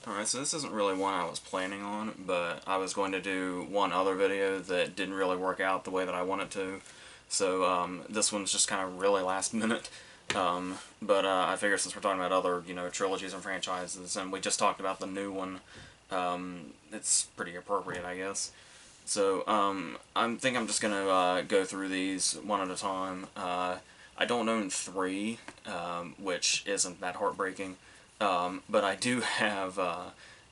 Alright, so this isn't really one I was planning on, but I was going to do one other video that didn't really work out the way that I wanted to. So this one's just kind of really last minute. But I figure since we're talking about other, trilogies and franchises, and we just talked about the new one, it's pretty appropriate, I guess. So I think I'm just going to go through these one at a time. I don't own three, which isn't that heartbreaking. But I do have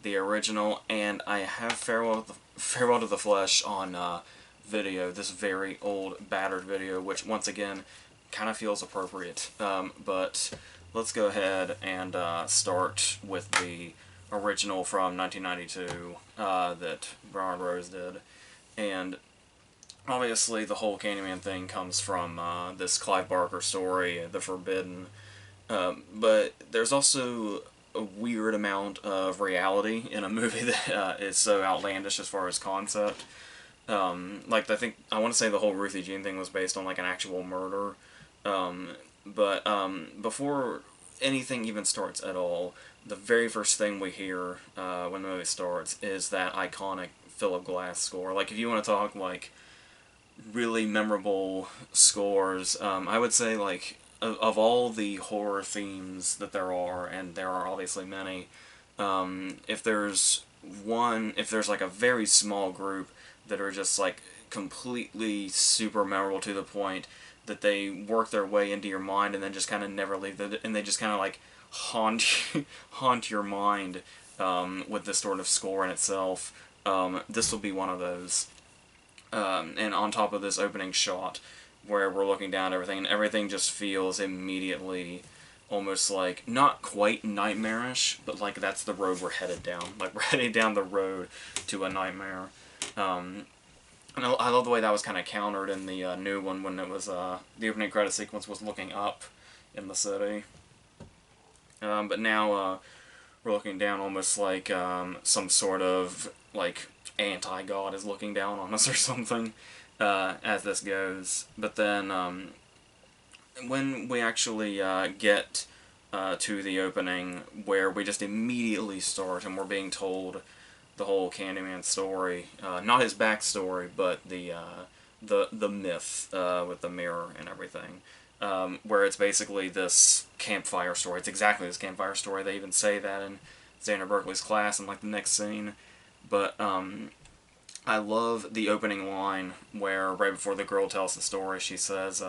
the original, and I have Farewell to the Flesh on video, this very old, battered video, which, once again, kind of feels appropriate. But let's go ahead and start with the original from 1992 that Bernard Rose did. And obviously the whole Candyman thing comes from this Clive Barker story, The Forbidden. But there's also a weird amount of reality in a movie that is so outlandish as far as concept. Like, I want to say the whole Ruthie Jean thing was based on, like, an actual murder. But before anything even starts at all, the very first thing we hear when the movie starts is that iconic Philip Glass score. Like, if you want to talk, like, really memorable scores, I would say, like, of all the horror themes that there are, and there are obviously many, if there's like a very small group that are just like completely super memorable to the point that they work their way into your mind and then just kind of never leave, and they just kind of like haunt your mind with this sort of score in itself, this will be one of those. And on top of this opening shot, where we're looking down at everything, and everything just feels immediately almost like, not quite nightmarish, but like that's the road we're headed down. Like, we're heading down the road to a nightmare. And I love the way that was kind of countered in the new one, when it was, the opening credit sequence was looking up in the city. But now, we're looking down almost like, some sort of, like, anti-god is looking down on us or something. As this goes. But then, when we actually get to the opening, where we just immediately start and we're being told the whole Candyman story, not his backstory, but the myth with the mirror and everything, where it's basically this campfire story. It's exactly this campfire story. They even say that in Xander Berkeley's class in, like, the next scene. But I love the opening line where, right before the girl tells the story, she says,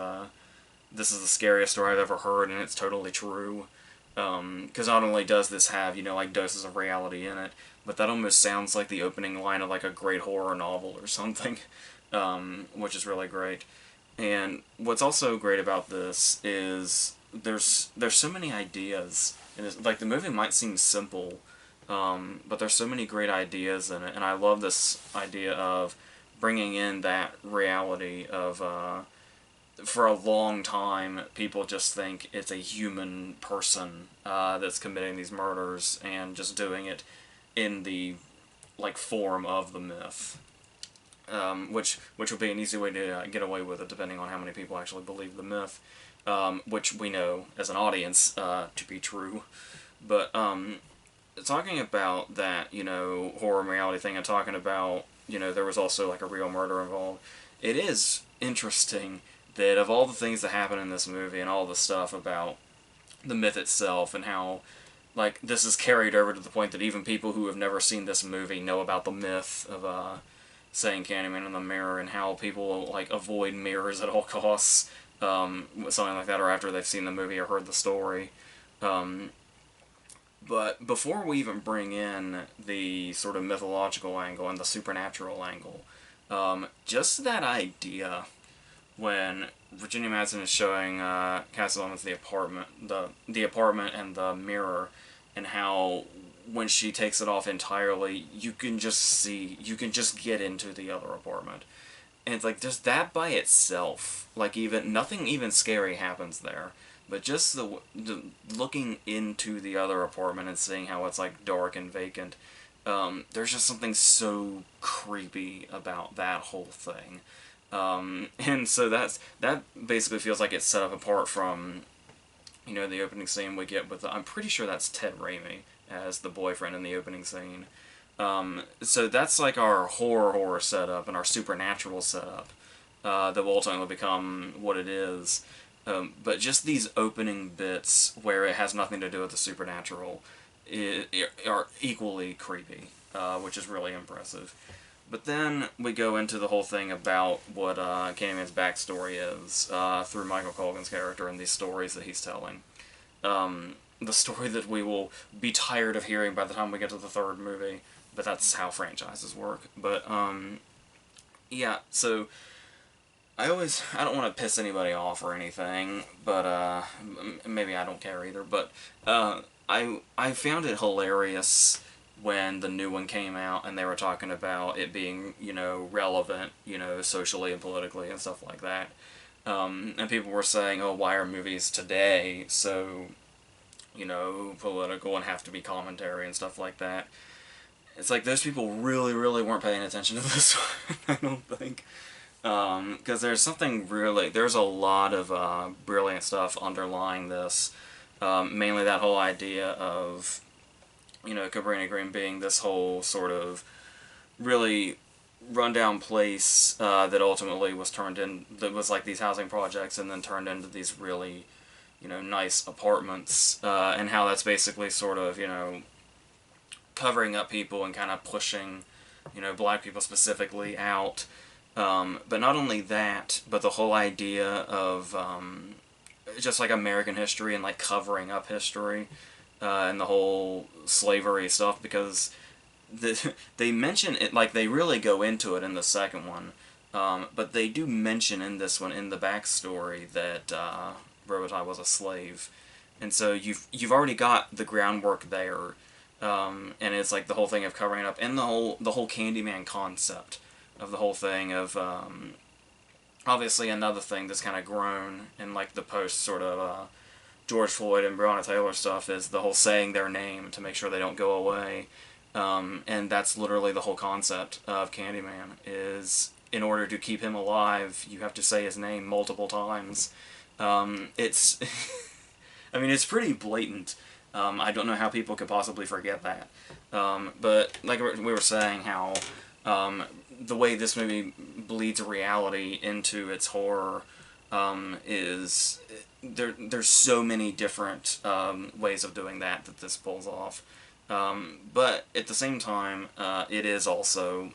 this is the scariest story I've ever heard, and it's totally true. Because not only does this have, like, doses of reality in it, but that almost sounds like the opening line of, like, a great horror novel or something, which is really great. And what's also great about this is there's so many ideas, and like, the movie might seem simple, but there's so many great ideas in it, and I love this idea of bringing in that reality of, for a long time, people just think it's a human person that's committing these murders, and just doing it in the, like, form of the myth. Which would be an easy way to get away with it, depending on how many people actually believe the myth, which we know, as an audience, to be true. But, talking about that, horror and reality thing, and talking about, there was also, like, a real murder involved, it is interesting that of all the things that happen in this movie, and all the stuff about the myth itself, and how, like, this is carried over to the point that even people who have never seen this movie know about the myth of, saying Candyman in the mirror, and how people, like, avoid mirrors at all costs, something like that, or after they've seen the movie or heard the story. But before we even bring in the sort of mythological angle and the supernatural angle, just that idea when Virginia Madsen is showing Cass Owens the apartment and the mirror, and how when she takes it off entirely, you can just get into the other apartment. And it's like, just that by itself, like, nothing even scary happens there. But just the looking into the other apartment and seeing how it's, like, dark and vacant, there's just something so creepy about that whole thing. And so that basically feels like it's set up apart from, the opening scene we get with, I'm pretty sure that's Ted Raimi as the boyfriend in the opening scene. So that's like our horror setup and our supernatural setup that will ultimately become what it is. But just these opening bits where it has nothing to do with the supernatural are equally creepy, which is really impressive. But then we go into the whole thing about what Candyman's backstory is through Michael Colgan's character and these stories that he's telling. The story that we will be tired of hearing by the time we get to the third movie, but that's how franchises work. But, yeah, so I don't want to piss anybody off or anything, but maybe I don't care either, but I found it hilarious when the new one came out and they were talking about it being, relevant, socially and politically and stuff like that. And people were saying, oh, why are movies today so, political and have to be commentary and stuff like that. It's like those people really, really weren't paying attention to this one, I don't think. Because there's a lot of brilliant stuff underlying this. Mainly that whole idea of, Cabrini Green being this whole sort of really rundown place that ultimately was that was like these housing projects and then turned into these really, nice apartments, and how that's basically sort of, covering up people and kind of pushing, black people specifically out. But not only that, but the whole idea of just like American history and like covering up history and the whole slavery stuff, because they mention it, like they really go into it in the second one, but they do mention in this one, in the backstory, that Robitaille was a slave, and so you've already got the groundwork there, and it's like the whole thing of covering it up, and the whole Candyman concept of the whole thing of, obviously another thing that's kind of grown in like the post sort of George Floyd and Breonna Taylor stuff is the whole saying their name to make sure they don't go away. And that's literally the whole concept of Candyman, is in order to keep him alive, you have to say his name multiple times. It's, I mean, it's pretty blatant. I don't know how people could possibly forget that. But like we were saying, how the way this movie bleeds reality into its horror is there's so many different ways of doing that this pulls off. But at the same time, it is also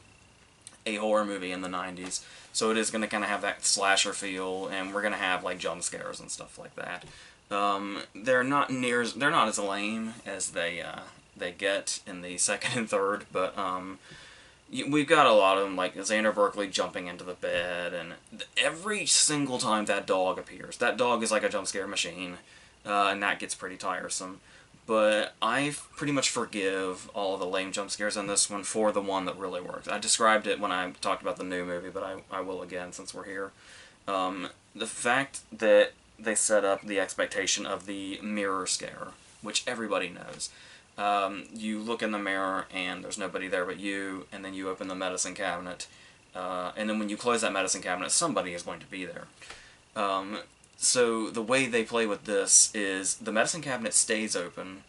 a horror movie in the 90s, so it is going to kind of have that slasher feel, and we're going to have like jump scares and stuff like that. They're not as lame as they get in the second and third, but we've got a lot of them, like Xander Berkeley jumping into the bed, and every single time that dog appears, that dog is like a jump scare machine, and that gets pretty tiresome. But I pretty much forgive all of the lame jump scares in this one for the one that really works. I described it when I talked about the new movie, but I will again since we're here. The fact that they set up the expectation of the mirror scare, which everybody knows. You look in the mirror and there's nobody there but you, and then you open the medicine cabinet, and then when you close that medicine cabinet, somebody is going to be there. So the way they play with this is the medicine cabinet stays open,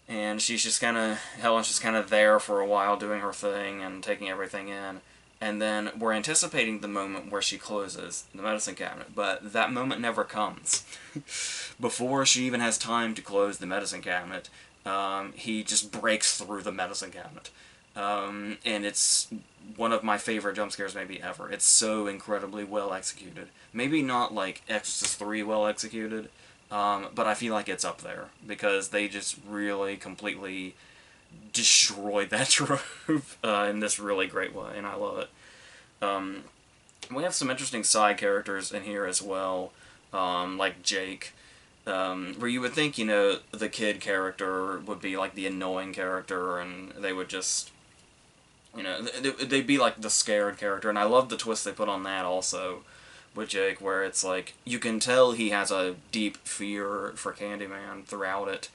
and Helen's just kind of there for a while doing her thing and taking everything in, and then we're anticipating the moment where she closes the medicine cabinet, but that moment never comes. Before she even has time to close the medicine cabinet, he just breaks through the medicine cabinet. And it's one of my favorite jump scares maybe ever. It's so incredibly well executed. Maybe not like Exorcist 3 well executed, but I feel like it's up there, because they just really completely destroyed that trope in this really great way, and I love it. We have some interesting side characters in here as well, like Jake, where you would think, the kid character would be like the annoying character, and they would just, they'd be like the scared character, and I love the twist they put on that also with Jake, where it's like, you can tell he has a deep fear for Candyman throughout it,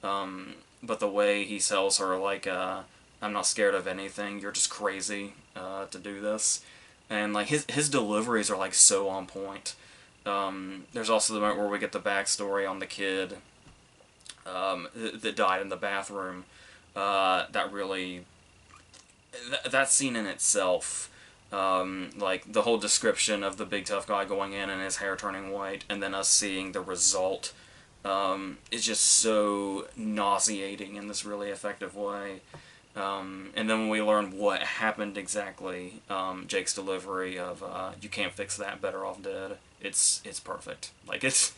but the way he tells her, like, I'm not scared of anything, you're just crazy to do this, and like his deliveries are like so on point. There's also the moment where we get the backstory on the kid, that died in the bathroom. That really, that scene in itself, like the whole description of the big tough guy going in and his hair turning white, and then us seeing the result, is just so nauseating in this really effective way. And then when we learn what happened exactly, Jake's delivery of "You can't fix that, better off dead." It's perfect. Like it's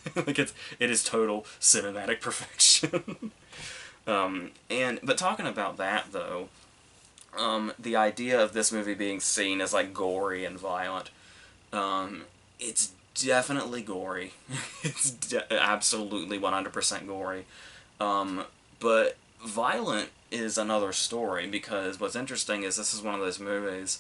it is total cinematic perfection. But talking about that though, the idea of this movie being seen as like gory and violent, it's definitely gory. It's absolutely 100% gory. But violent is another story, because what's interesting is this is one of those movies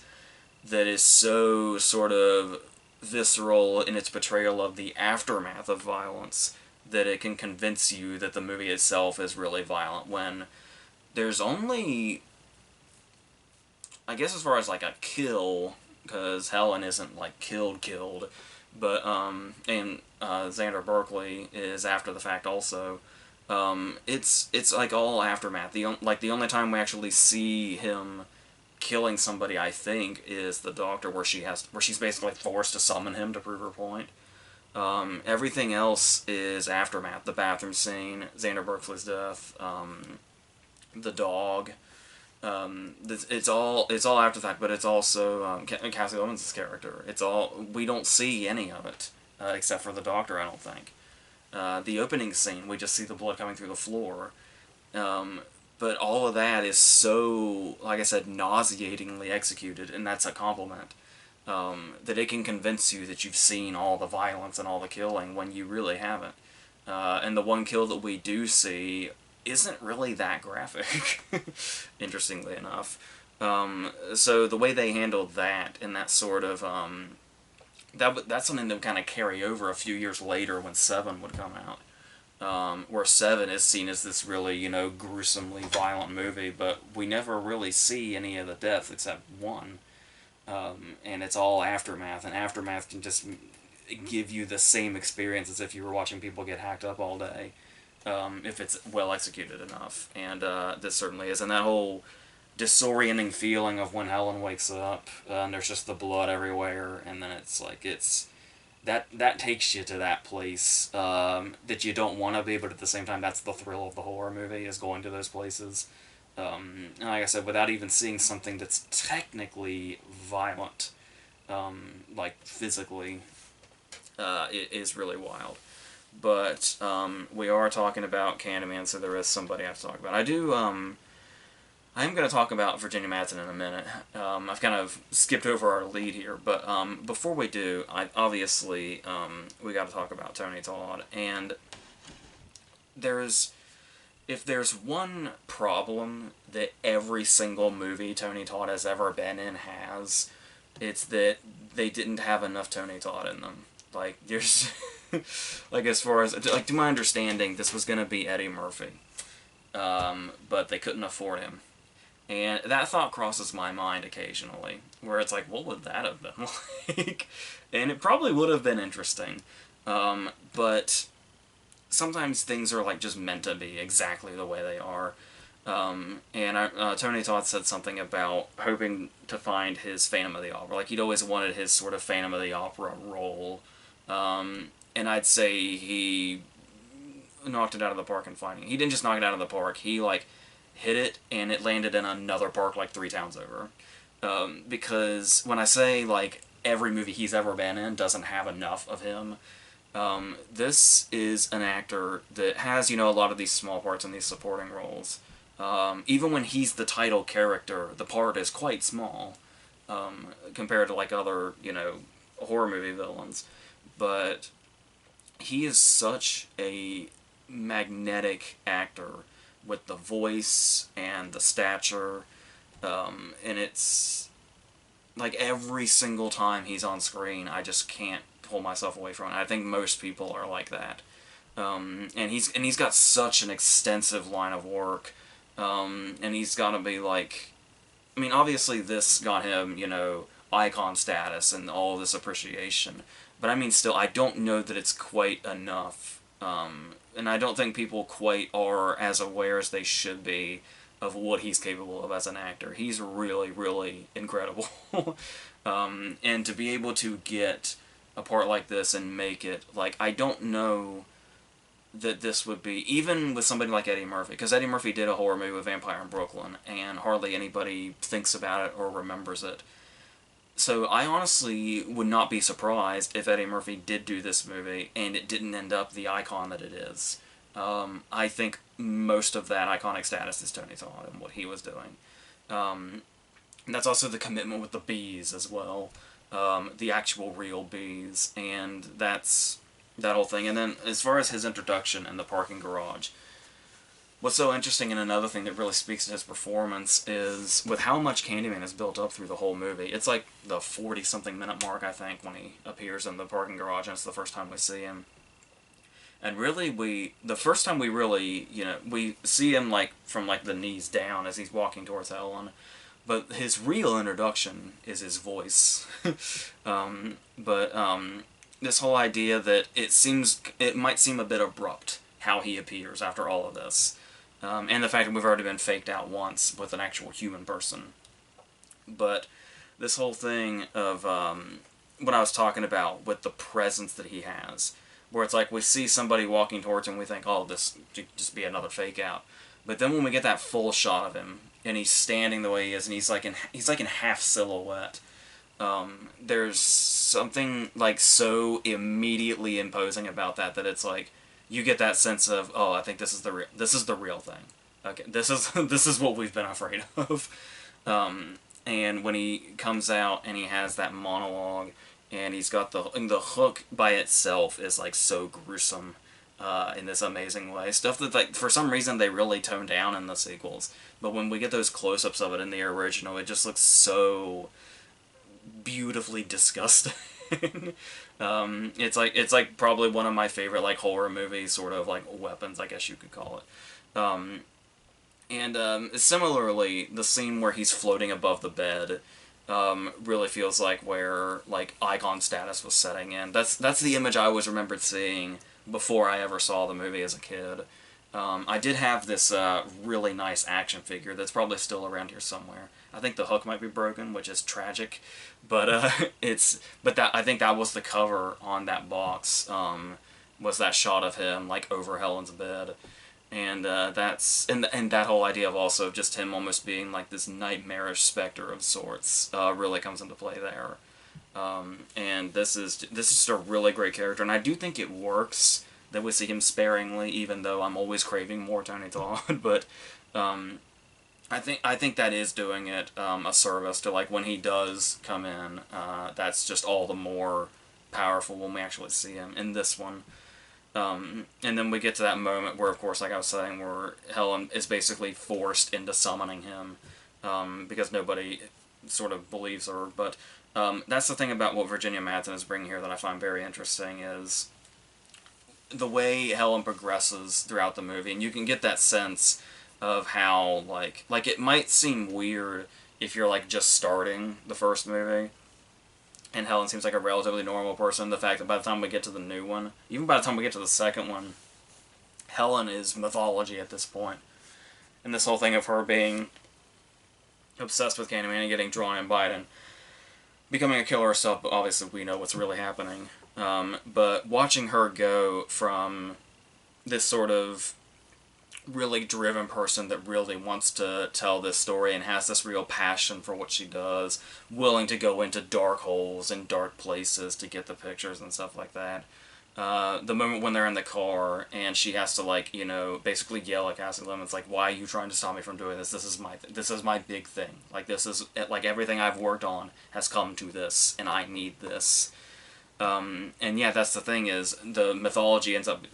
that is so sort of visceral in its portrayal of the aftermath of violence that it can convince you that the movie itself is really violent, when there's only, I guess as far as like a kill, because Helen isn't like killed, but and Xander Berkeley is after the fact also. It's like all aftermath. The only time we actually see him killing somebody, I think, is the doctor, where she's basically forced to summon him to prove her point. Everything else is aftermath. The bathroom scene, Xander Berkeley's death, the dog. It's all after the fact, but it's also Cassie Lemons' character. It's all, we don't see any of it except for the doctor, I don't think. The opening scene, we just see the blood coming through the floor. But all of that is so, like I said, nauseatingly executed, and that's a compliment. That it can convince you that you've seen all the violence and all the killing when you really haven't. And the one kill that we do see isn't really that graphic, interestingly enough. So the way they handled that, and that sort of, that's something that would kind of carry over a few years later when Seven would come out. Where Seven is seen as this really, gruesomely violent movie, but we never really see any of the deaths except one. And it's all aftermath, and aftermath can just give you the same experience as if you were watching people get hacked up all day, if it's well executed enough. And this certainly is. And that whole disorienting feeling of when Helen wakes up, and there's just the blood everywhere, and then it's like, that takes you to that place that you don't want to be, but at the same time, that's the thrill of the horror movie, is going to those places. And like I said, without even seeing something that's technically violent, like physically, it is really wild. But we are talking about Candyman, so there is somebody I have to talk about. I am going to talk about Virginia Madsen in a minute. I've kind of skipped over our lead here, but before we do, obviously we got to talk about Tony Todd. And if there's one problem that every single movie Tony Todd has ever been in has, it's that they didn't have enough Tony Todd in them. Like, there's, like, as far as, like, to my understanding, this was going to be Eddie Murphy, but they couldn't afford him. And that thought crosses my mind occasionally, where it's like, what would that have been like? And it probably would have been interesting, but sometimes things are like just meant to be exactly the way they are. Tony Todd said something about hoping to find his Phantom of the Opera. Like, he'd always wanted his sort of Phantom of the Opera role. And I'd say he knocked it out of the park in finding it. He didn't just knock it out of the park. He, like, hit it, and it landed in another park, like, 3 towns over. Because when I say, like, every movie he's ever been in doesn't have enough of him, this is an actor that has, a lot of these small parts in these supporting roles. Even when he's the title character, the part is quite small, compared to, like, other, horror movie villains. But he is such a magnetic actor with the voice and the stature, and it's, like, every single time he's on screen, I just can't pull myself away from it. I think most people are like that. And he's got such an extensive line of work, and he's got to be, like, I mean, obviously this got him, icon status and all this appreciation, but I mean, still, I don't know that it's quite enough, and I don't think people quite are as aware as they should be of what he's capable of as an actor. He's really, really incredible. And to be able to get a part like this and make it, like, I don't know that this would be, even with somebody like Eddie Murphy, because Eddie Murphy did a horror movie with Vampire in Brooklyn, and hardly anybody thinks about it or remembers it. So I honestly would not be surprised if Eddie Murphy did do this movie and it didn't end up the icon that it is. I think most of that iconic status is Tony Todd and what he was doing. And that's also the commitment with the bees as well. The actual real bees, and that's that whole thing. And then as far as his introduction in the parking garage, what's so interesting, and another thing that really speaks to his performance, is with how much Candyman is built up through the whole movie. It's like the 40-something minute mark, I think, when he appears in the parking garage, and it's the first time we see him. And really, the first time we really, we see him, like, from, like, the knees down as he's walking towards Helen. But his real introduction is his voice. This whole idea that it might seem a bit abrupt how he appears after all of this. And the fact that we've already been faked out once with an actual human person. But this whole thing of what I was talking about with the presence that he has, where it's like we see somebody walking towards him and we think, oh, this could just be another fake out. But then when we get that full shot of him, and he's standing the way he is, and he's like in half silhouette, there's something like so immediately imposing about that it's like you get that sense of, oh, I think this is the real thing. Okay, this is what we've been afraid of. And when he comes out and he has that monologue, and he's got the hook by itself is like so gruesome in this amazing way. Stuff that, like, for some reason they really tone down in the sequels, but when we get those close-ups of it in the original, it just looks so beautifully disgusting. It's like probably one of my favorite, like, horror movie sort of like weapons, I guess you could call it. Similarly, the scene where he's floating above the bed really feels like where, like, icon status was setting in. That's the image I always remembered seeing before I ever saw the movie as a kid. I did have this really nice action figure that's probably still around here somewhere. I think the hook might be broken, which is tragic, but I think that was the cover on that box. Was that shot of him, like, over Helen's bed. And and that whole idea of also just him almost being like this nightmarish specter of sorts really comes into play there. And this is just a really great character, and I do think it works that we see him sparingly, even though I'm always craving more Tony Todd. But I think that is doing it a service to, like, when he does come in, that's just all the more powerful when we actually see him in this one. And then we get to that moment where, of course, like I was saying, where Helen is basically forced into summoning him, because nobody sort of believes her. But that's the thing about what Virginia Madsen is bringing here that I find very interesting, is the way Helen progresses throughout the movie. And you can get that sense of how, like it might seem weird if you're, like, just starting the first movie, and Helen seems like a relatively normal person. The fact that by the time we get to the new one, even by the time we get to the second one, Helen is mythology at this point. And this whole thing of her being obsessed with Candyman and getting drawn in by it and becoming a killer herself, but obviously we know what's really happening. But watching her go from this sort of really driven person that really wants to tell this story and has this real passion for what she does, willing to go into dark holes and dark places to get the pictures and stuff like that. The moment when they're in the car and she has to, like, basically yell at Cassie Lemons, like, why are you trying to stop me from doing this? This is my big thing. Like, this is, like, everything I've worked on has come to this, and I need this. And yeah, that's the thing, is the mythology ends up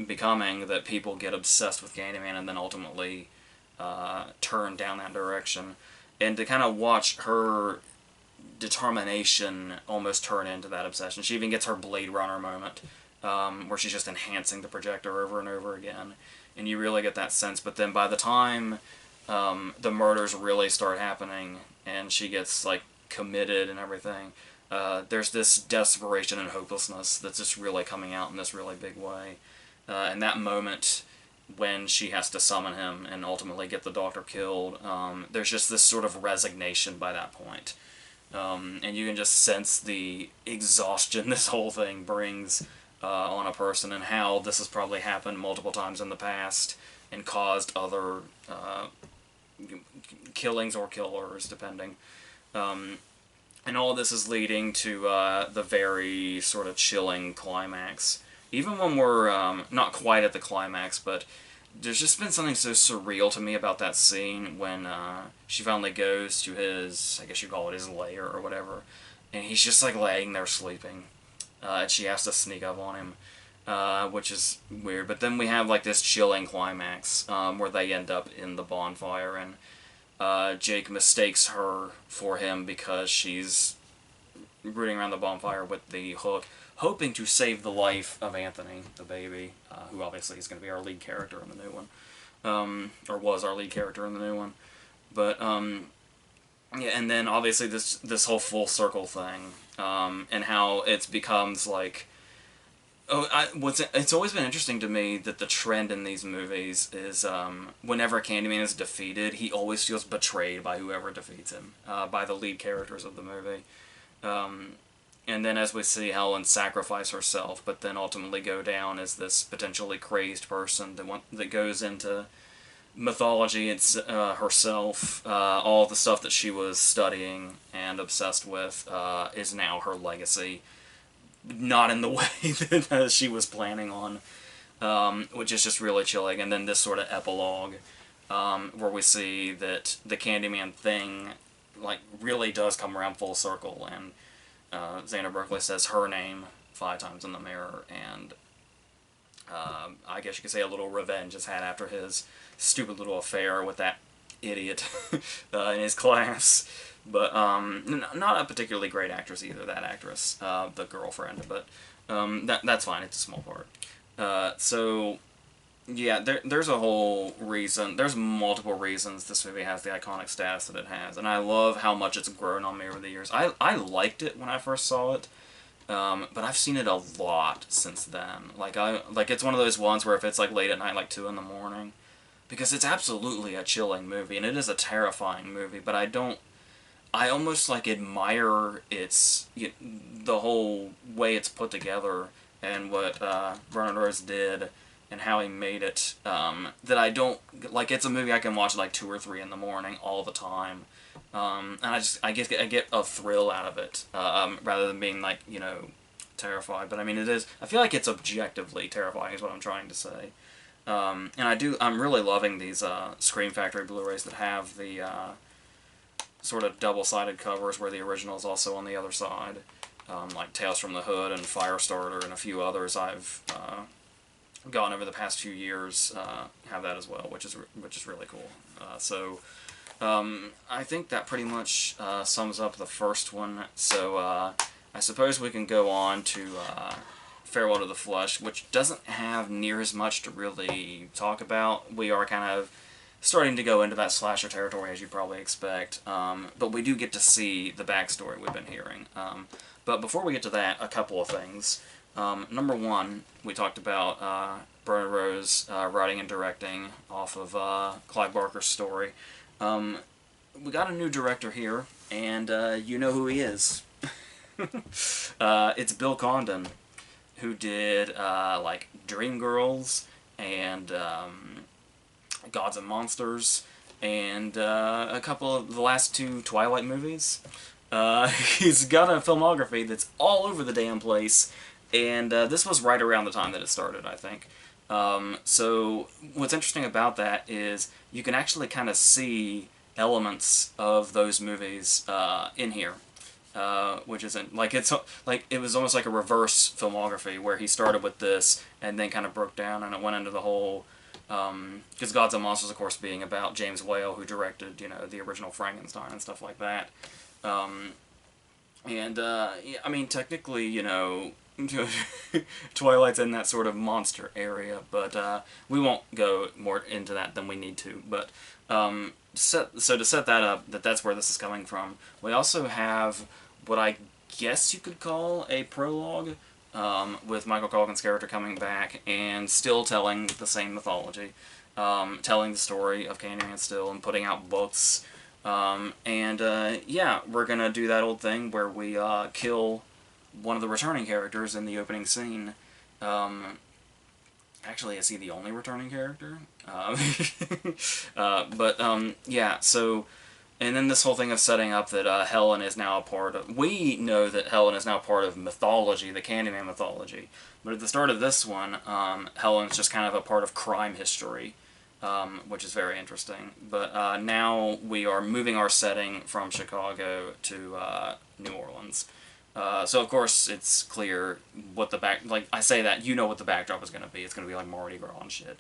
becoming that people get obsessed with Candyman and then ultimately turn down that direction. And to kind of watch her determination almost turn into that obsession. She even gets her Blade Runner moment, where she's just enhancing the projector over and over again. And you really get that sense. But then by the time the murders really start happening and she gets, like, committed and everything, there's this desperation and hopelessness that's just really coming out in this really big way. and that moment when she has to summon him and ultimately get the Doctor killed, there's just this sort of resignation by that point. And you can just sense the exhaustion this whole thing brings on a person, and how this has probably happened multiple times in the past and caused other killings or killers, depending. And all this is leading to the very sort of chilling climax. Even when we're not quite at the climax, but there's just been something so surreal to me about that scene when she finally goes to his, I guess you call it his lair or whatever, and he's just like laying there sleeping, and she has to sneak up on him, which is weird. But then we have like this chilling climax where they end up in the bonfire, and Jake mistakes her for him because she's rooting around the bonfire with the hook, hoping to save the life of Anthony, the baby, who obviously is going to be our lead character in the new one, or was our lead character in the new one. But yeah, and then obviously this whole full circle thing, and how it becomes like, it's always been interesting to me that the trend in these movies is whenever Candyman is defeated, he always feels betrayed by whoever defeats him, by the lead characters of the movie. And then as we see Helen sacrifice herself, but then ultimately go down as this potentially crazed person that goes into mythology, it's herself, all the stuff that she was studying and obsessed with is now her legacy. Not in the way that she was planning on, which is just really chilling. And then this sort of epilogue, where we see that the Candyman thing, like, really does come around full circle, and Xander Berkeley says her name 5 times in the mirror, and I guess you could say a little revenge is had after his stupid little affair with that idiot in his class. But not a particularly great actress either, that actress, the girlfriend, but that's fine, it's a small part. So, yeah, there's a whole reason, there's multiple reasons this movie has the iconic status that it has, and I love how much it's grown on me over the years. I liked it when I first saw it, but I've seen it a lot since then. Like, it's one of those ones where if it's like late at night, like 2 in the morning, because it's absolutely a chilling movie, and it is a terrifying movie, but I almost like admire the whole way it's put together, and what Bernard Rose did and how he made it, that I don't, like, it's a movie I can watch at like 2 or 3 in the morning all the time, and I get a thrill out of it, rather than being like, terrified. But I mean, I feel like it's objectively terrifying is what I'm trying to say. And I'm really loving these Scream Factory Blu-rays that have the sort of double-sided covers where the original is also on the other side, like Tales from the Hood and Firestarter and a few others I've gotten over the past few years have that as well, which is really cool. So I think that pretty much sums up the first one. So I suppose we can go on to Farewell to the Flesh, which doesn't have near as much to really talk about. We are kind of starting to go into that slasher territory, as you probably expect, but we do get to see the backstory we've been hearing. But before we get to that, a couple of things. Number one, we talked about Bernard Rose writing and directing off of Clive Barker's story. We got a new director here, and you know who he is. It's Bill Condon, who did like Dreamgirls and Gods and Monsters, and a couple of the last 2 Twilight movies. He's got a filmography that's all over the damn place, and this was right around the time that it started, I think. So what's interesting about that is you can actually kind of see elements of those movies in here. Which isn't, like, it was almost like a reverse filmography, where he started with this, and then kind of broke down, and it went into the whole, because Gods and Monsters, of course, being about James Whale, who directed, the original Frankenstein and stuff like that. Yeah, I mean, technically, Twilight's in that sort of monster area, but we won't go more into that than we need to, but, so to set that up, that's where this is coming from, we also have what I guess you could call a prologue, with Michael Culkin's character coming back and still telling the same mythology, telling the story of Candyman still, and putting out books. Yeah, we're gonna do that old thing where we kill one of the returning characters in the opening scene. Actually, is he the only returning character? Yeah, so... And then this whole thing of setting up that Helen is now a part of... We know that Helen is now part of mythology, the Candyman mythology. But at the start of this one, Helen's just kind of a part of crime history, which is very interesting. But now we are moving our setting from Chicago to New Orleans. So of course it's clear what the like I say that, you know what the backdrop is going to be. It's going to be like Mardi Gras and shit.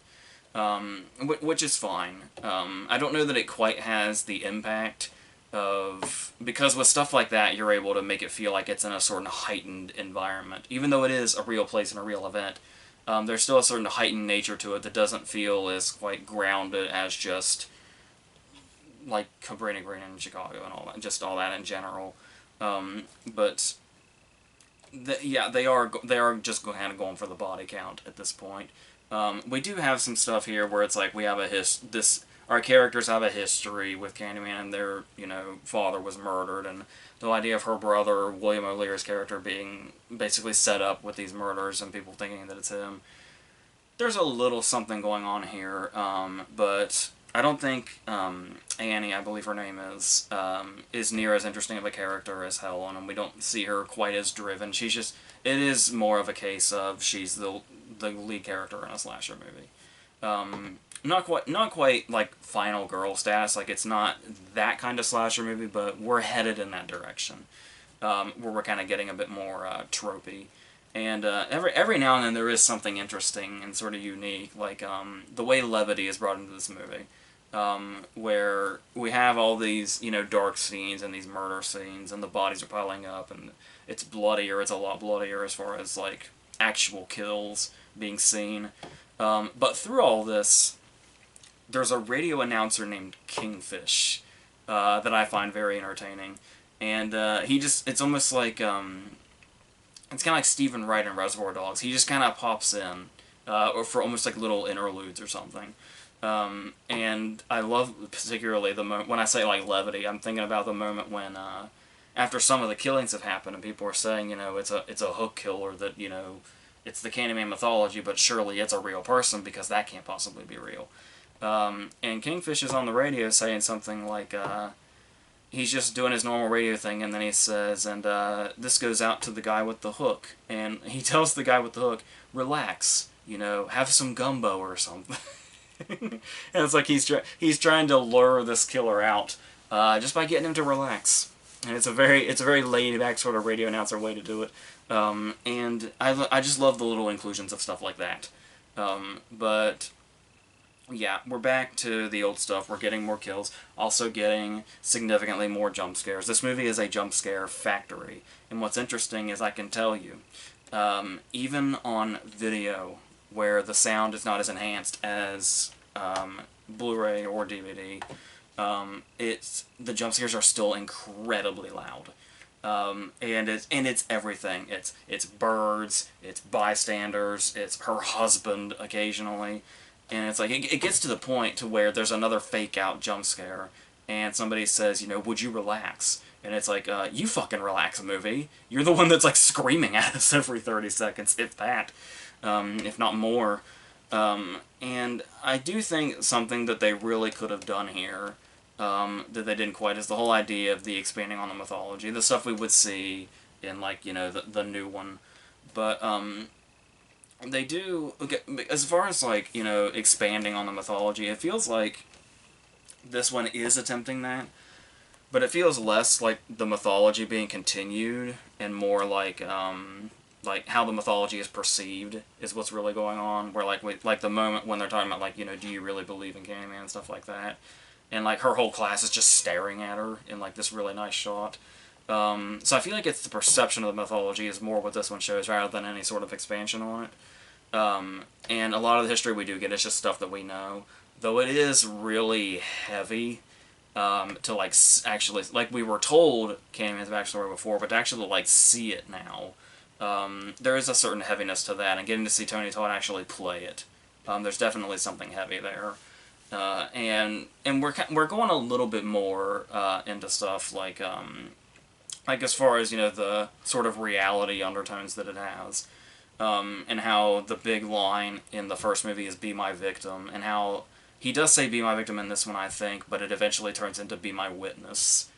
Which is fine. I don't know that it quite has the impact of... Because with stuff like that, you're able to make it feel like it's in a sort of heightened environment. Even though it is a real place and a real event, there's still a certain heightened nature to it that doesn't feel as quite grounded as just like Cabrini Green in Chicago and all that, just all that in general. But yeah, they are just kind of going for the body count at this point. We do have some stuff here where it's like we have our characters have a history with Candyman, and their, father was murdered, and the idea of her brother, William O'Leary's character, being basically set up with these murders and people thinking that it's him. There's a little something going on here, but I don't think Annie, I believe her name is near as interesting of a character as Helen, and we don't see her quite as driven. She's just... It is more of a case of she's the lead character in a slasher movie. Not quite like Final Girl status. Like, it's not that kind of slasher movie, but we're headed in that direction, where we're kind of getting a bit more tropey. And every now and then there is something interesting and sort of unique, like the way levity is brought into this movie, where we have all these dark scenes and these murder scenes, and the bodies are piling up, and it's bloodier. It's a lot bloodier as far as like actual kills being seen. But through all this, there's a radio announcer named Kingfish that I find very entertaining. And it's almost like, it's kind of like Stephen Wright in Reservoir Dogs. He just kind of pops in, or for almost like little interludes or something. And I love particularly the moment, when I say like levity, I'm thinking about the moment when, after some of the killings have happened and people are saying, it's a hook killer, that, it's the Candyman mythology, but surely it's a real person because that can't possibly be real. And Kingfish is on the radio saying something like, he's just doing his normal radio thing, and then he says, and this goes out to the guy with the hook. And he tells the guy with the hook, relax, have some gumbo or something. And it's like he's trying to lure this killer out just by getting him to relax. And it's a very laid-back sort of radio announcer way to do it. And I just love the little inclusions of stuff like that. But yeah, we're back to the old stuff. We're getting more kills, also getting significantly more jump scares. This movie is a jump scare factory. And what's interesting is I can tell you, even on video, where the sound is not as enhanced as Blu-ray or DVD, the jump scares are still incredibly loud. And it's everything. It's birds, it's bystanders, it's her husband occasionally, and it's like it gets to the point to where there's another fake out jump scare, and somebody says, would you relax? And it's like, you fucking relax, movie. You're the one that's like screaming at us every 30 seconds, if that, if not more. And I do think something that they really could have done here, that they didn't quite, is the whole idea of the expanding on the mythology, the stuff we would see in, like, the new one. But they do, as far as, like, expanding on the mythology, it feels like this one is attempting that, but it feels less like the mythology being continued and more like how the mythology is perceived is what's really going on, where like the moment when they're talking about, like, do you really believe in Candyman and stuff like that, and like her whole class is just staring at her in like this really nice shot. So I feel like it's the perception of the mythology is more what this one shows rather than any sort of expansion on it. And a lot of the history we do get is just stuff that we know, though it is really heavy to like actually, like, we were told Candyman's backstory before, but to actually like see it now there is a certain heaviness to that, and getting to see Tony Todd actually play it, there's definitely something heavy there. And we're going a little bit more into stuff like as far as, you know, the sort of reality undertones that it has, and how the big line in the first movie is "Be my victim," and how he does say "Be my victim" in this one, I think, but it eventually turns into "Be my witness,"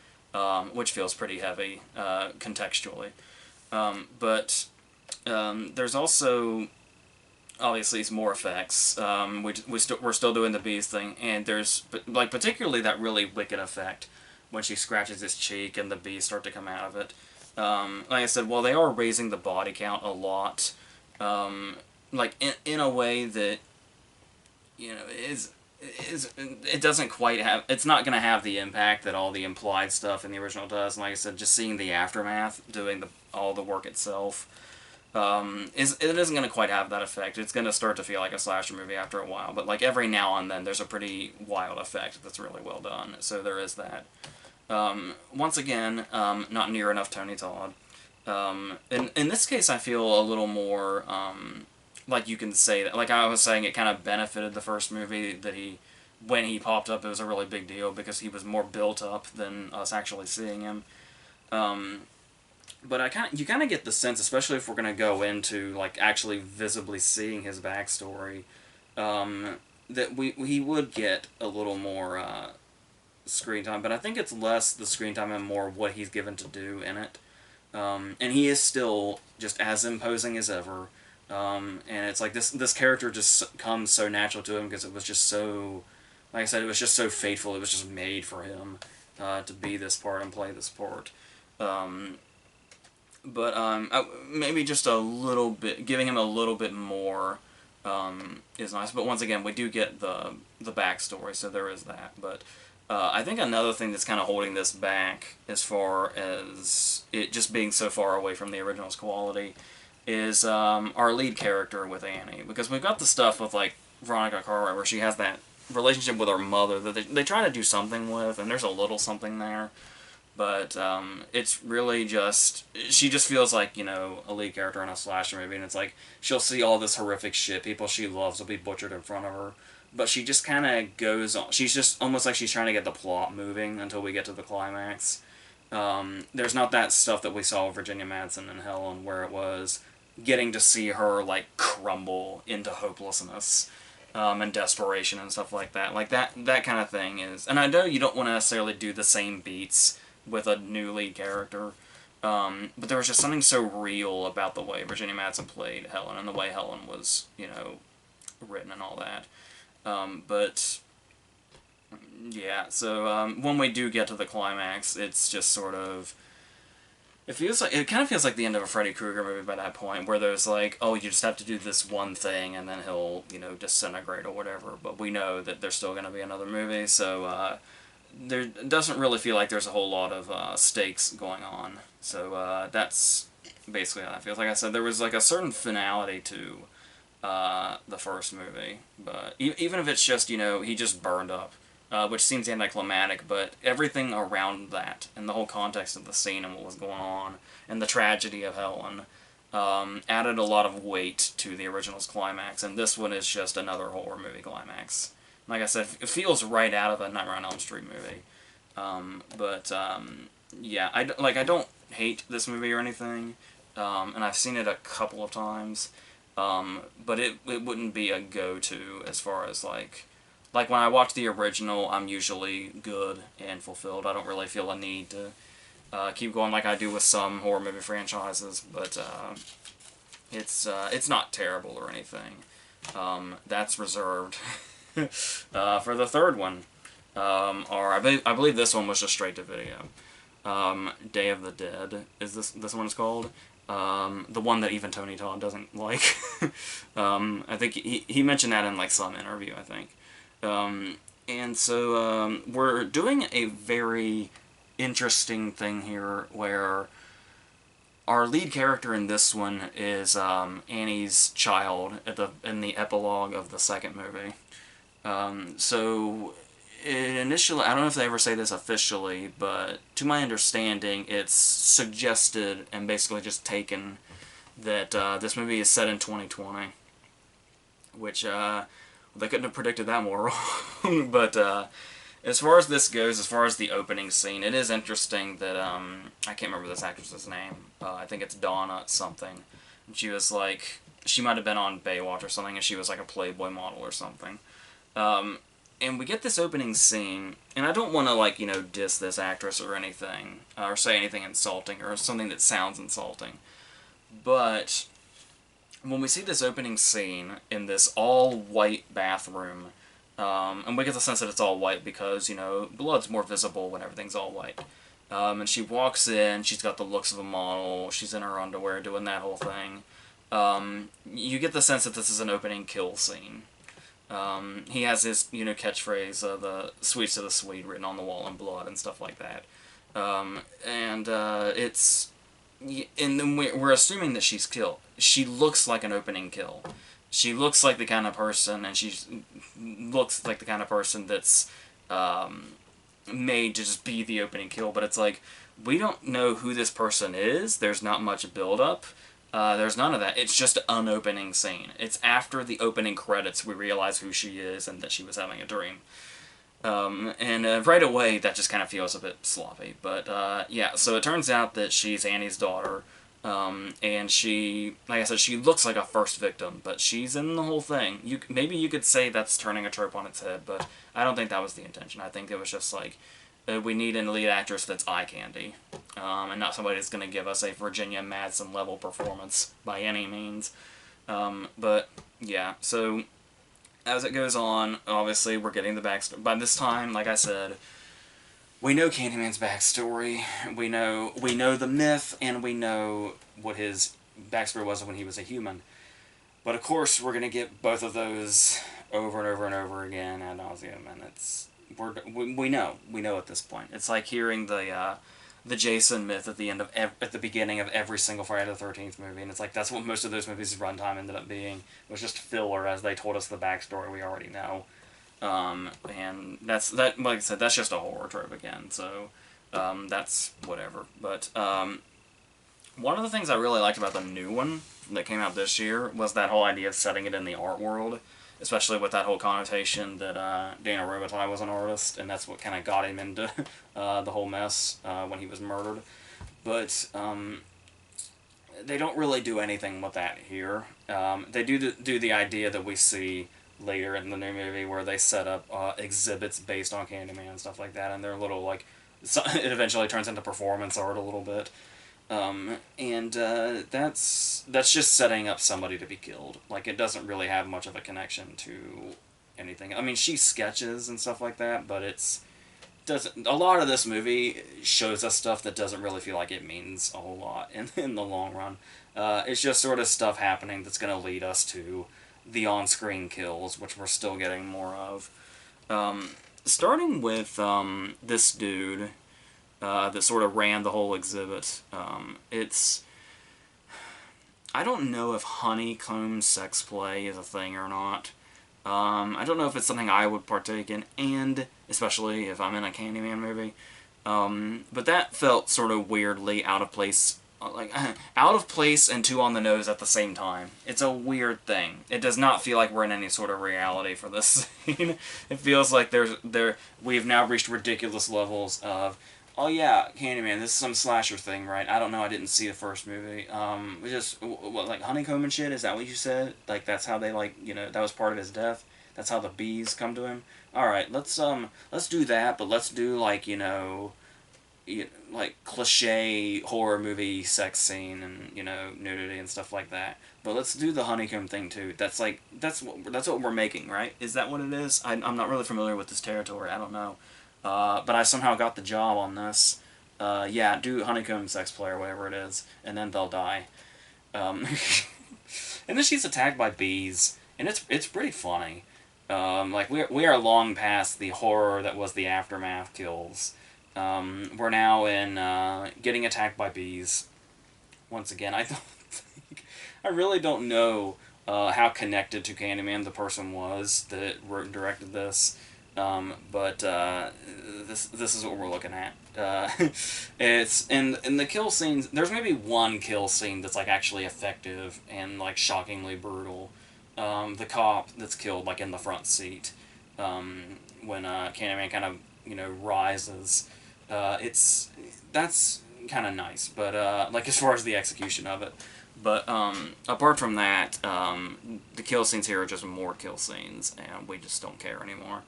which feels pretty heavy contextually. But there's also obviously some more effects. We're still doing the bees thing, and there's like particularly that really wicked effect when she scratches his cheek and the bees start to come out of it. Like I said, while they are raising the body count a lot, like in a way that, you know, it doesn't quite have, it's not going to have the impact that all the implied stuff in the original does. And like I said, just seeing the aftermath doing all the work itself, it isn't going to quite have that effect. It's going to start to feel like a slasher movie after a while, but like every now and then there's a pretty wild effect that's really well done, so there is that. Once again, not near enough Tony Todd. In this case, I feel a little more, like you can say that, like I was saying, it kind of benefited the first movie that when he popped up, it was a really big deal because he was more built up than us actually seeing him. But you kind of get the sense, especially if we're going to go into like actually visibly seeing his backstory, that he would get a little more screen time. But I think it's less the screen time and more what he's given to do in it. And he is still just as imposing as ever. And it's like this character just comes so natural to him because it was just so, like I said, it was just so fateful. It was just made for him to be this part and play this part. But maybe just a little bit, giving him a little bit more is nice. But once again, we do get the backstory, so there is that. But I think another thing that's kind of holding this back, as far as it just being so far away from the original's quality, is our lead character with Annie. Because we've got the stuff with like Veronica Cartwright, where she has that relationship with her mother that they try to do something with, and there's a little something there. But it's really just, she just feels like, you know, a lead character in a slasher movie, and it's like, she'll see all this horrific shit, people she loves will be butchered in front of her, but she just kind of goes on, she's just almost like she's trying to get the plot moving until we get to the climax. There's not that stuff that we saw with Virginia Madsen and Helen, where it was getting to see her, like, crumble into hopelessness. And desperation and stuff like that. Like, that kind of thing is, and I know you don't want to necessarily do the same beats with a new lead character, but there was just something so real about the way Virginia Madsen played Helen and the way Helen was, you know, written and all that. But yeah, so when we do get to the climax, it's just sort of, it kind of feels like the end of a Freddy Krueger movie by that point, where there's like, oh, you just have to do this one thing and then he'll, you know, disintegrate or whatever, but we know that there's still going to be another movie, so there doesn't really feel like there's a whole lot of stakes going on. So that's basically how that feels. Like I said, there was like a certain finality to the first movie, but even if it's just, you know, he just burned up, which seems anticlimactic, but everything around that and the whole context of the scene and what was going on and the tragedy of Helen added a lot of weight to the original's climax, and this one is just another horror movie climax. Like I said, it feels right out of a Nightmare on Elm Street movie. Yeah, I don't hate this movie or anything, and I've seen it a couple of times, but it wouldn't be a go-to as far as, like when I watch the original, I'm usually good and fulfilled. I don't really feel a need to keep going like I do with some horror movie franchises, but it's not terrible or anything. That's reserved for the third one, or I believe this one was just straight to video. Day of the Dead is this one is called. The one that even Tony Todd doesn't like. I think he mentioned that in like some interview, I think. And so we're doing a very interesting thing here, where our lead character in this one is Annie's child in the epilogue of the second movie. So initially, I don't know if they ever say this officially, but to my understanding, it's suggested and basically just taken that this movie is set in 2020, which they couldn't have predicted that more wrong. But as far as this goes, as far as the opening scene, it is interesting that I can't remember this actress's name. I think it's Donna something. And she was like, she might have been on Baywatch or something, and she was like a Playboy model or something. And we get this opening scene, and I don't want to, like, you know, diss this actress or anything, or say anything insulting, or something that sounds insulting. But when we see this opening scene in this all-white bathroom, and we get the sense that it's all white because, you know, blood's more visible when everything's all white. And she walks in, she's got the looks of a model, she's in her underwear doing that whole thing. You get the sense that this is an opening kill scene. He has his, you know, catchphrase, the sweets of the sweet written on the wall in blood and stuff like that. It's... And then we're assuming that she's killed. She looks like an opening kill. She looks like the kind of person, and she looks like the kind of person that's made to just be the opening kill, but it's like, we don't know who this person is. There's not much build-up. There's none of that. It's just an opening scene. It's after the opening credits we realize who she is and that she was having a dream. Right away, that just kind of feels a bit sloppy. But, yeah, so it turns out that she's Annie's daughter, and she, like I said, she looks like a first victim, but she's in the whole thing. Maybe you could say that's turning a trope on its head, but I don't think that was the intention. I think it was just like, we need a lead actress that's eye candy, and not somebody that's going to give us a Virginia Madsen level performance by any means. But, yeah, so as it goes on, obviously we're getting the backstory. By this time, like I said, we know Candyman's backstory. We know the myth, and we know what his backstory was when he was a human. But of course, we're gonna get both of those over and over and over again ad nauseum, and we know at this point. It's like hearing the Jason myth at the end of at the beginning of every single Friday the 13th movie, and it's like that's what most of those movies' runtime ended up being. It was just filler as they told us the backstory we already know. And that. Like I said, that's just a horror trope again. So that's whatever. But one of the things I really liked about the new one that came out this year was that whole idea of setting it in the art world, especially with that whole connotation that Dana Robitaille was an artist, and that's what kind of got him into the whole mess when he was murdered. But they don't really do anything with that here. They do the idea that we see later in the new movie where they set up exhibits based on Candyman and stuff like that, and they're little, like, it eventually turns into performance art a little bit. That's just setting up somebody to be killed. Like, it doesn't really have much of a connection to anything. I mean, she sketches and stuff like that, but a lot of this movie shows us stuff that doesn't really feel like it means a whole lot in the long run. It's just sort of stuff happening that's going to lead us to the on-screen kills, which we're still getting more of. Starting with this dude that sort of ran the whole exhibit. I don't know if honeycomb sex play is a thing or not. I don't know if it's something I would partake in, and especially if I'm in a Candyman movie. But that felt sort of weirdly out of place. Like, out of place and too on the nose at the same time. It's a weird thing. It does not feel like we're in any sort of reality for this scene. It feels like we've now reached ridiculous levels of, oh yeah, Candyman, this is some slasher thing, right? I don't know, I didn't see the first movie. What, like honeycomb and shit? Is that what you said? Like, that's how they, like, you know, that was part of his death? That's how the bees come to him? Alright, let's do that, but let's do, like, you know, like cliche horror movie sex scene and, you know, nudity and stuff like that. But let's do the honeycomb thing too. That's what we're making, right? Is that what it is? I'm not really familiar with this territory. I don't know. But I somehow got the job on this. Yeah, do honeycomb sex play or whatever it is, and then they'll die. And then she's attacked by bees, and it's pretty funny. Like we are long past the horror that was the aftermath kills. We're now in getting attacked by bees. Once again, I really don't know how connected to Candyman the person was that wrote and directed this. This is what we're looking at. It's in the kill scenes. There's maybe one kill scene that's like actually effective and like shockingly brutal. The cop that's killed like in the front seat when Candyman kind of rises. That's kind of nice, but like as far as the execution of it. But apart from that, the kill scenes here are just more kill scenes, and we just don't care anymore.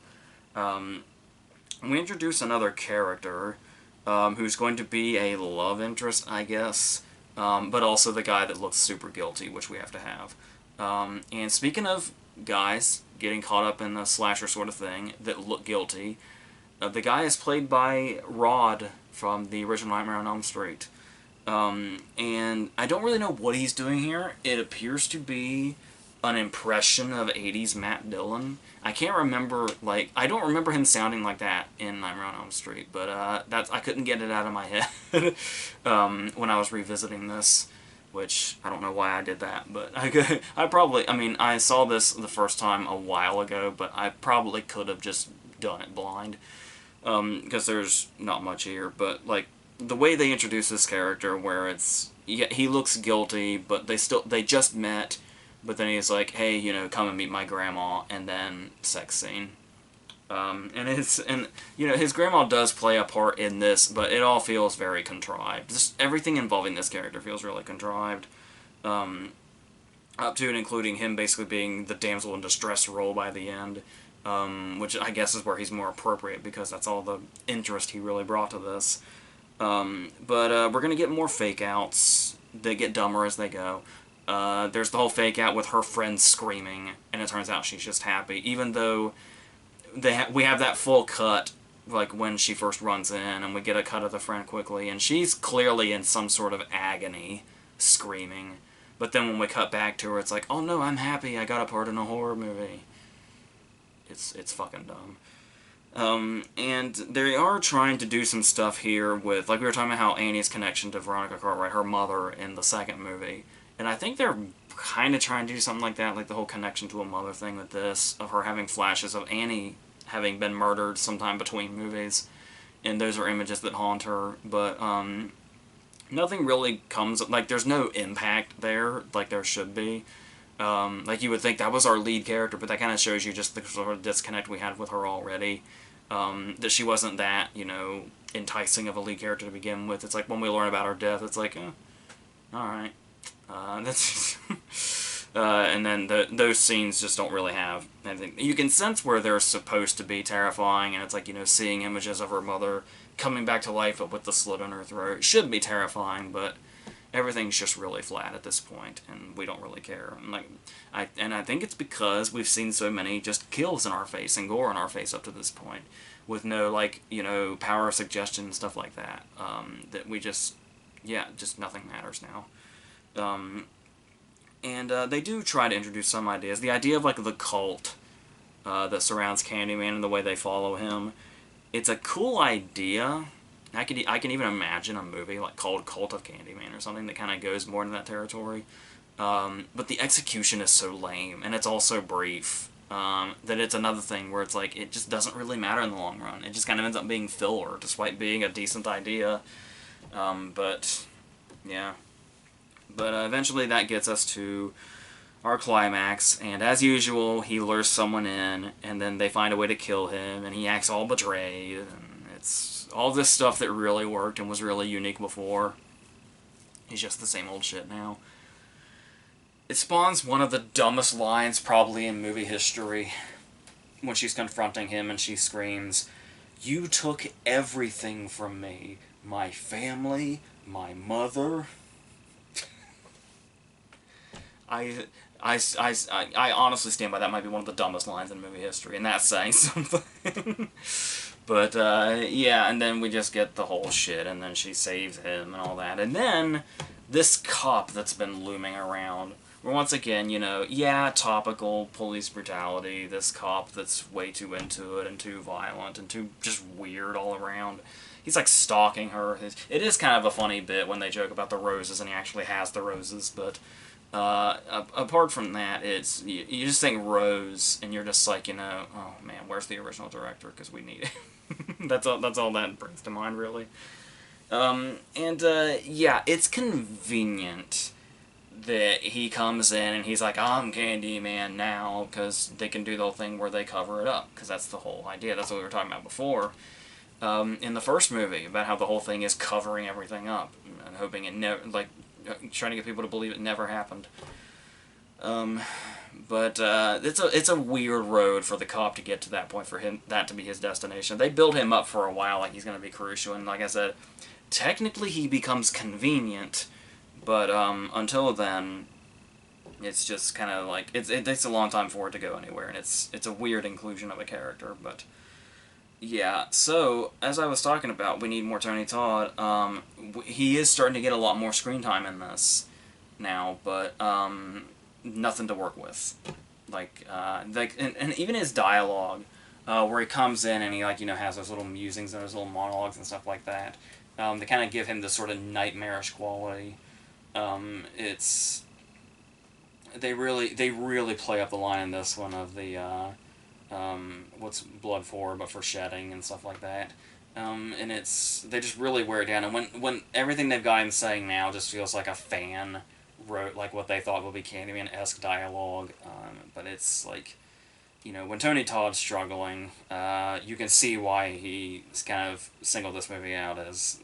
We introduce another character who's going to be a love interest, I guess, but also the guy that looks super guilty, which we have to have. And speaking of guys getting caught up in the slasher sort of thing that look guilty, the guy is played by Rod from the original Nightmare on Elm Street. And I don't really know what he's doing here. It appears to be an impression of 80s Matt Dillon. I can't remember, like, I don't remember him sounding like that in Nightmare on Elm Street, but I couldn't get it out of my head when I was revisiting this, which I don't know why I did that, but I saw this the first time a while ago, but I probably could have just done it blind, because there's not much here, but, like, the way they introduce this character, where he looks guilty, but they just met, but then he's like, hey, come and meet my grandma, and then sex scene. And his grandma does play a part in this, but it all feels very contrived. Just everything involving this character feels really contrived. Up to and including him basically being the damsel in distress role by the end, which I guess is where he's more appropriate, because that's all the interest he really brought to this. We're going to get more fake-outs. They get dumber as they go. There's the whole fake-out with her friend screaming, and it turns out she's just happy, even though we have that full cut, like when she first runs in, and we get a cut of the friend quickly, and she's clearly in some sort of agony, screaming. But then when we cut back to her, it's like, oh no, I'm happy, I got a part in a horror movie. It's fucking dumb. And they are trying to do some stuff here with, like we were talking about how Annie's connection to Veronica Cartwright, her mother, in the second movie. And I think they're kind of trying to do something like that, like the whole connection to a mother thing with this, of her having flashes of Annie having been murdered sometime between movies. And those are images that haunt her, but nothing really comes, like there's no impact there, like there should be. Like you would think that was our lead character, but that kind of shows you just the sort of disconnect we had with her already. That she wasn't that, enticing of a lead character to begin with. It's like when we learn about her death, it's like, alright. That's and then those scenes just don't really have anything. You can sense where they're supposed to be terrifying, and it's like, seeing images of her mother coming back to life, but with the slit in her throat. It should be terrifying, but everything's just really flat at this point, and we don't really care. And I think it's because we've seen so many just kills in our face and gore in our face up to this point, with no, power of suggestion and stuff like that, that we just nothing matters now. They do try to introduce some ideas. The idea of, the cult that surrounds Candyman and the way they follow him, it's a cool idea. I can even imagine a movie called Cult of Candyman or something that kind of goes more into that territory. But the execution is so lame, and it's also brief, that it's another thing where it's like, it just doesn't really matter in the long run. It just kind of ends up being filler, despite being a decent idea. Yeah. But eventually that gets us to our climax, and as usual, he lures someone in, and then they find a way to kill him, and he acts all betrayed, and it's all this stuff that really worked and was really unique before. He's just the same old shit now. It spawns one of the dumbest lines probably in movie history, when she's confronting him and she screams, "You took everything from me. My family, my mother." I honestly stand by that. Might be one of the dumbest lines in movie history, and that's saying something. But, yeah, and then we just get the whole shit, and then she saves him and all that. And then, this cop that's been looming around, where once again, topical police brutality, this cop that's way too into it, and too violent, and too just weird all around. He's, stalking her. It is kind of a funny bit when they joke about the roses, and he actually has the roses, but Apart from that, you just think Rose, and you're just like, oh man, where's the original director? Because we need it. That's all that brings to mind, really. Yeah, it's convenient that he comes in and he's like, I'm Candyman now, because they can do the whole thing where they cover it up, because that's the whole idea. That's what we were talking about before. In the first movie, about how the whole thing is covering everything up and hoping it never, like, trying to get people to believe it never happened. But it's a weird road for the cop to get to that point, for him that to be his destination. They build him up for a while like he's going to be crucial, and like I said, technically he becomes convenient, but until then, it's just kind of like it takes a long time for it to go anywhere, and it's a weird inclusion of a character. But yeah, so as I was talking about, we need more Tony Todd. He is starting to get a lot more screen time in this now, but nothing to work with. And even his dialogue, where he comes in and he has those little musings and those little monologues and stuff like that. They kind of give him this sort of nightmarish quality. They really play up the line in this one of the what's blood for but for shedding and stuff like that. And they just really wear it down. And when everything they've got him saying now just feels like a fan wrote like what they thought would be Candyman-esque dialogue. But it's like, when Tony Todd's struggling, you can see why he's kind of singled this movie out as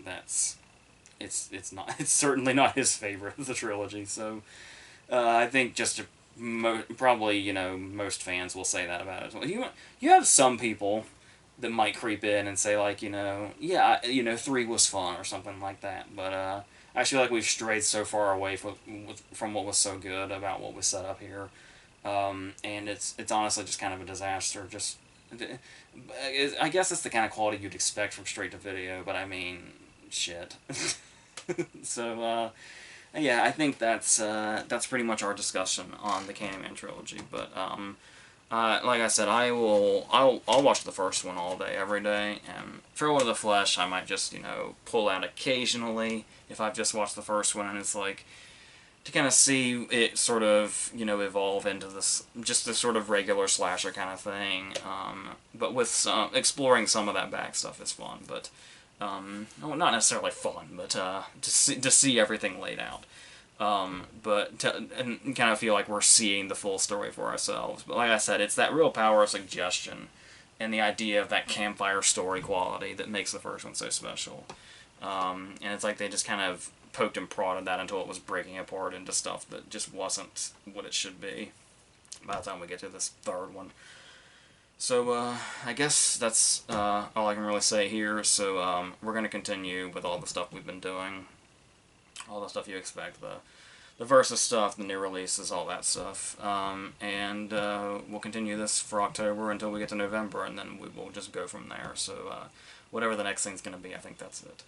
it's certainly not his favorite of the trilogy. So I think probably most fans will say that about it as well. You have some people that might creep in and say like yeah 3 was fun or something like that, but I feel like we've strayed so far away from what was so good about what was set up here. And it's honestly just kind of a disaster. I guess it's the kind of quality you'd expect from straight to video, but I mean, shit. So, yeah, I think that's pretty much our discussion on the Candyman trilogy. But like I said, I'll watch the first one all day, every day, and Trail of the Flesh I might just pull out occasionally if I've just watched the first one, and it's like, to kind of see it sort of, evolve into this sort of regular slasher kind of thing, but with exploring some of that back stuff is fun, but, not necessarily fun, but, to see everything laid out, and kind of feel like we're seeing the full story for ourselves. But like I said, it's that real power of suggestion, and the idea of that campfire story quality that makes the first one so special, and it's like they just kind of poked and prodded that until it was breaking apart into stuff that just wasn't what it should be by the time we get to this third one. So, I guess that's all I can really say here. So, we're going to continue with all the stuff we've been doing. All the stuff you expect. The Versus stuff, the new releases, all that stuff. And we'll continue this for October until we get to November, and then we will just go from there. So, whatever the next thing's going to be, I think that's it.